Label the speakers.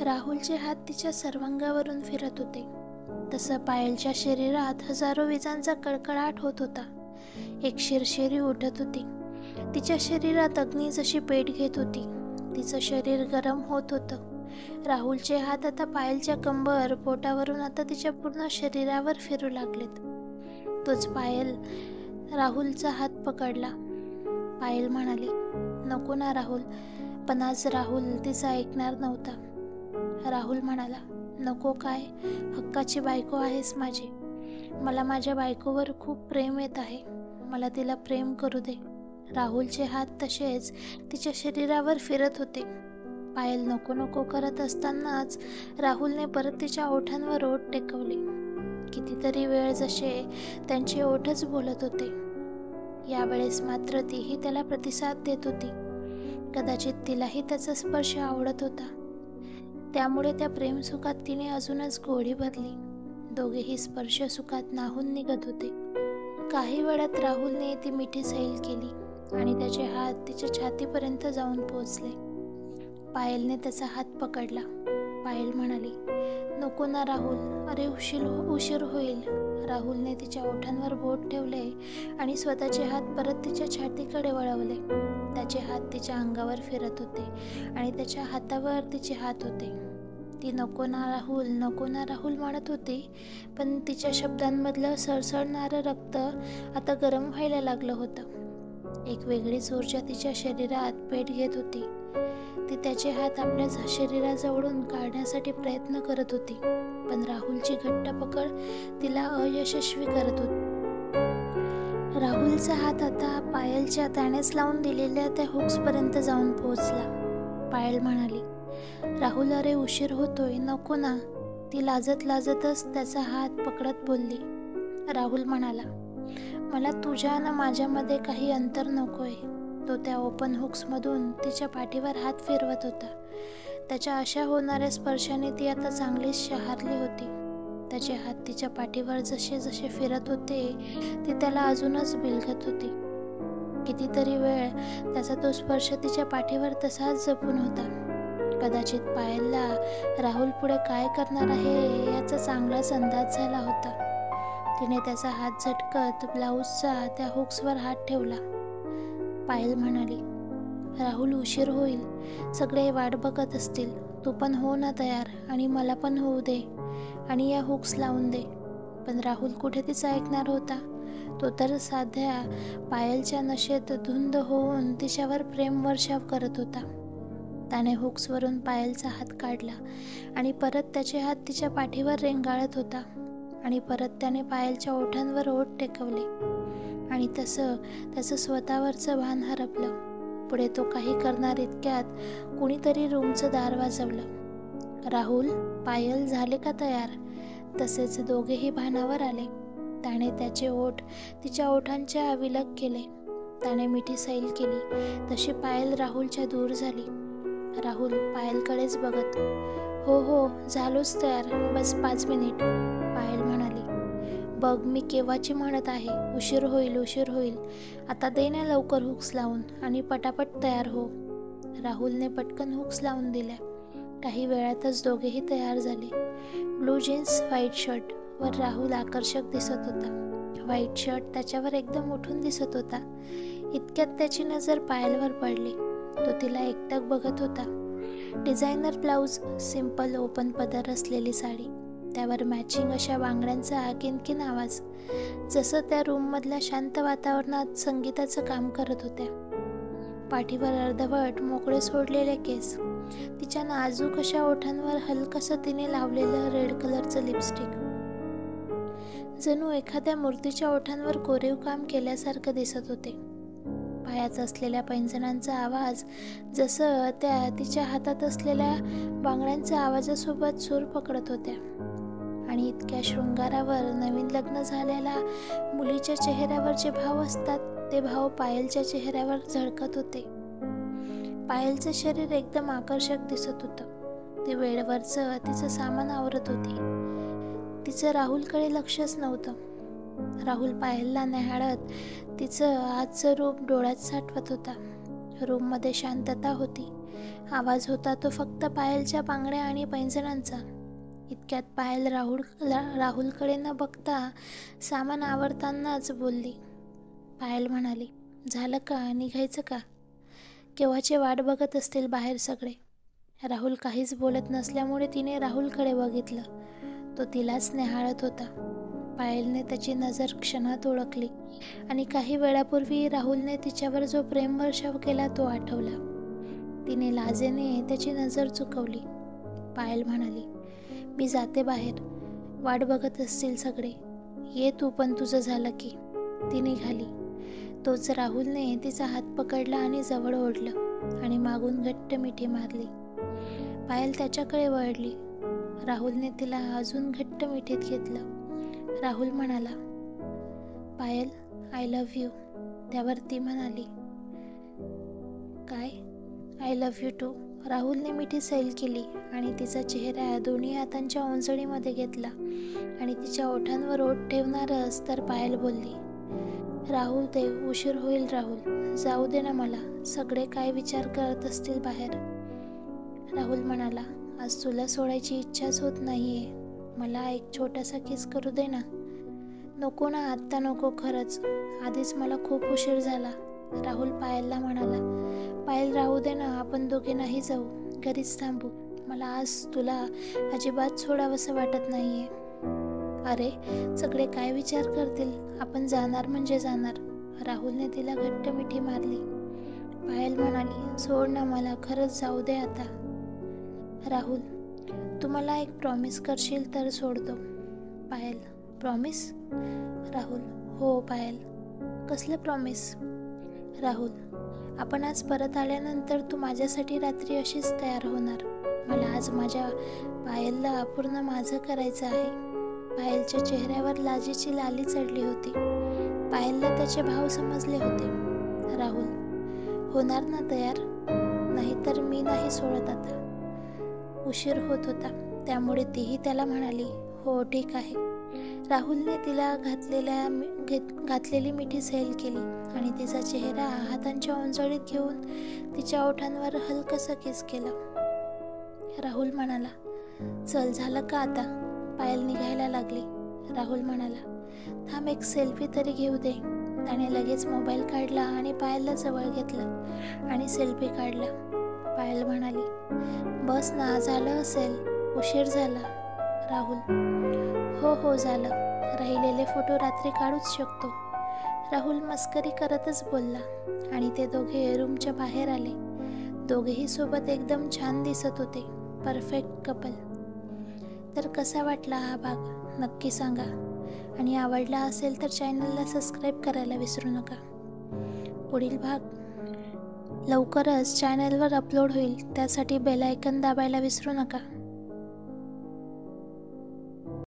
Speaker 1: राहुलचे हात तिच्या सर्वांगावरून फिरत होते. तसं पायलच्या शरीरात हजारो विजांचा कडकडाट होत होता. एक शिरशिरी उठत होती. तिच्या शरीरात अग्नी जशी पेट घेत होती. तिचं शरीर गरम होत होतं. राहुलचे हात आता पायलच्या कंबर पोटावरून आता तिच्या पूर्ण शरीरावर फिरू लागलेत. तोच पायल राहुलचा हात पकडला. पायल म्हणाली, नको ना राहुल. पण आज राहुल तिचा ऐकणार नव्हता. राहुल म्हणाला, नको काय, हक्काची बायको आहेस माझी. मला माझ्या बायकोवर खूप प्रेम येत आहे. मला तिला प्रेम करू दे. राहुलचे हात तसेच तिच्या शरीरावर फिरत होते. पायल नको नको करत असतानाच राहुलने परत तिच्या ओठांवर ओठ टेकवले. कितीतरी वेळ जसे त्यांचे ओठच बोलत होते. यावेळेस मात्र तीही त्याला प्रतिसाद देत होती. कदाचित तिलाही त्याचा स्पर्श आवडत होता. त्यामुळे त्या प्रेमसुखात तिने अजूनच गोडी भरली. दोघेही स्पर्श सुखात न्हाऊन निघत होते. काही वेळात राहुलने ती मिठी सैल केली आणि त्याचे हात तिच्या छातीपर्यंत जाऊन पोहोचले. पायलने त्याचा हात पकडला. पायल म्हणाली, नको ना राहुल. अरे उशीर होईल. राहुलने तिच्या ओठांवर बोट ठेवले आणि स्वतःचे हात परत तिच्या छातीकडे वळवले. त्याचे हात तिच्या अंगावर फिरत होते आणि त्याच्या हातावर तिचे हात होते. ती नको ना राहुल, नको ना राहुल म्हणत होती. पण तिच्या शब्दांमधलं सळसळणारं रक्त आता गरम व्हायला लागलं होतं. एक वेगळीच ऊर्जा तिच्या शरीरात पेट घेत होती. ती त्याचे हात आपल्या शरीराजवळून काढण्यासाठी प्रयत्न करत होती. पण राहुलची घट्ट पकड तिला अयशस्वी करत होती. राहुलचा हात आता पायलच्या त्यानेच लावून दिलेल्या त्या हुक्सपर्यंत जाऊन पोहोचला. पायल म्हणाली, राहुल अरे उशीर होतोय, नको ना. ती लाजत लाजतच त्याचा हात पकडत बोलली. राहुल म्हणाला, मला तुझ्या आणि माझ्यामध्ये काही अंतर नकोय. तो त्या ओपन हुक्समधून तिच्या पाठीवर हात फिरवत होता. त्याच्या अशा होणाऱ्या स्पर्शाने ती आता चांगलीच शहारली होती. त्याचे हात तिच्या पाठीवर जसे जसे फिरत होते ती त्याला अजूनच बिलगत होती. कितीतरी वेळ त्याचा तो स्पर्श तिच्या पाठीवर तसाच जपून होता. कदाचित पायलला राहुल पुढे काय करणार आहे याचा चांगलाच अंदाज झाला होता. तिने त्याचा हात झटकत ब्लाऊजचा त्या हुक्सवर हात ठेवला. पायल म्हणाली, राहुल उशीर होईल. सगळे वाट बघत असतील. तू पण हो ना तयार आणि मला पण होऊ दे आणि या हुक्स लावून दे. पण राहुल कुठे तिचा ऐकणार होता. तो तर साध्या पायलच्या नशेत धुंद होऊन तिच्यावर प्रेम वर्षाव करत होता. त्याने हुक्सवरून पायलचा हात काढला आणि परत त्याचे हात तिच्या पाठीवर रेंगाळत होता आणि परत त्याने पायलच्या ओठांवर ओठ टेकवले आणि तसं त्याचं स्वतःवरचं भान हरपलं. पुढे तो काही करणार इतक्यात कुणीतरी रूमचं दार वाजवलं. राहुल, पायल झाले का तयार? तसेच दोघेही भानावर आले. त्याने त्याचे ओठ तिच्या ओठांच्या विलग केले. त्याने मिठी सैल केली तशी पायल राहुलच्या दूर झाली. राहुल पायलकडेच बघत, हो हो झालोच तयार, बस 5 मिनिट. पायल म्हणाली, बघ मी केव्हाची म्हणत आहे, उशीर होईल उशीर होईल. आता दे ना लवकर हुक्स लावून आणि पटापट तयार हो. राहुलने पटकन हुक्स लावून दिल्या. काही वेळातच दोघेही तयार झाले. ब्लू जीन्स व्हाईट शर्ट वर राहुल आकर्षक दिसत होता. व्हाईट शर्ट त्याच्यावर एकदम उठून दिसत होता. इतक्यात त्याची नजर पायलवर पडली. तो तिला एकटक बघत होता. डिझायनर ब्लाऊज, सिंपल ओपन पदर असलेली साडी, त्यावर मॅचिंग अशा बांगड्यांचा किणकिण आवाज, जसं त्या रूममधल्या शांत वातावरणात संगीताचं काम करत होत्या. पाठीवर अर्धवट मोकळे सोडलेले केस, तिच्या नाजूक अशा ओठांवर हलकसं तिने लावलेलं रेड कलरचं लिपस्टिक, जणू एखाद्या मूर्तीच्या ओठांवर कोरीव काम केल्यासारखं दिसत होते. पायात असलेल्या पैंजणांचा आवाज जसं त्या तिच्या हातात असलेल्या बांगड्यांच्या आवाजासोबत सूर पकडत होत्या. आणि इतक्या शृंगारावर नवीन लग्न झालेल्या मुलीच्या चेहऱ्यावर जे भाव असतात ते भाव पायलच्या चेहऱ्यावर झळकत होते. पायलचं शरीर एकदम आकर्षक दिसत होतं. ती बेडवरचं तिचं सामान आवरत होती. तिचं राहुलकडे लक्षच नव्हतं. राहुल पायलला न्याहाळत तिचं आजचं रूप डोळ्यात साठवत होता. रूममध्ये शांतता होती. आवाज होता तो फक्त पायलच्या बांगड्या आणि पैंजणांचा. इतक्यात पायल राहुलकडे न बघता सामान आवरतानाच बोलली. पायल म्हणाली, झालं का, निघायचं का? केव्हाची वाट बघत असतील बाहेर सगळे. राहुल काहीच बोलत नसल्यामुळे तिने राहुलकडे बघितलं. तो तिलाच निहाळत होता. पायलने त्याची नजर क्षणात ओळखली आणि काही वेळापूर्वी राहुलने तिच्यावर जो प्रेमवर्षाव केला तो आठवला. तिने लाजेने त्याची नजर चुकवली. पायल म्हणाली, मी जाते बाहेर, वाट बघत असतील सगळे, ये तू पण तुझं झालं की. ती निघाली. तोच राहुलने तिचा हात पकडला आणि जवळ ओढलं आणि मागून घट्ट मिठी मारली. पायल त्याच्याकडे वळली. राहुलने तिला अजून घट्ट मिठीत घेतलं. राहुल म्हणाला, पायल, आय लव्ह यू. त्यावर ती म्हणाली, काय? I love you too. राहुलने मिठी सैल केली आणि तिचा चेहरा दोन्ही हातांच्या ओंजळीमध्ये घेतला आणि तिच्या ओठांवर ओठ ठेवणारच तर पायल बोलली, राहुल देव, उशीर होईल राहुल, जाऊ दे ना मला, सगळे काय विचार करत असतील बाहेर. राहुल म्हणाला, आज तुला सोडायची इच्छाच होत नाहीये, मला एक छोटासा किस करू दे ना. नको ना, आत्ता नको, खरंच आधीच मला खूप उशीर झाला. राहुल पायलला म्हणाला, पायल राहू दे ना, आपण दोघे नाही जाऊ, घरीच थांबू, मला आज तुला अजिबात सोडावंसं वाटत नाहीये. अरे, सगळे काय विचार करतील, आपण जाणार म्हणजे जाणार. राहुलने तिला घट्ट मिठी मारली. पायल म्हणाली, सोड ना मला, खरंच जाऊ दे आता. राहुल, तू मला एक प्रॉमिस करशील तर सोडतो. पायल, प्रॉमिस? राहुल, हो पायल. कसलं प्रॉमिस? राहुल, आपण आज परत आल्यानंतर तू माझ्यासाठी रात्री अशीच तयार होणार. मला आज माझ्या पायलला अपूर्ण माझं करायचं आहे. पायलच्या चेहऱ्यावर लाजेची लाली चढली होती. पायलला त्याचे भाव समजले होते. राहुल, होणार ना तयार? नाहीतर मी नाही सोडत आता. उशीर होत होता त्यामुळे तीही त्याला म्हणाली, हो ठीक आहे. राहुलने तिला घातलेली मिठी सैल केली आणि तिचा चेहरा हातांच्या ओंजळीत घेऊन तिच्या ओठांवर हलकंसं किस केलं. राहुल म्हणाला, चल, झालं का आता? पायल निघायला लागली. राहुल म्हणाला, थांब, एक सेल्फी तरी घेऊ दे. त्याने लगेच मोबाईल काढला आणि पायलला जवळ घेतलं आणि सेल्फी काढला. पायल म्हणाली, बस ना, झालं असेल, उशीर झाला. राहुल, हो झालं, राहिलेले फोटो रात्री काढूच शकतो. राहुल मस्करी करतच बोलला आणि ते दोघे रूमच्या बाहेर आले. दोघेही सोबत एकदम छान दिसत होते, परफेक्ट कपल. तर कसा वाटला हा भाग नक्की सांगा आणि आवडला असेल तर चॅनलला सबस्क्राईब करायला विसरू नका. पुढील भाग लवकरच चॅनलवर अपलोड होईल, त्यासाठी बेल आयकॉन दाबायला विसरू नका.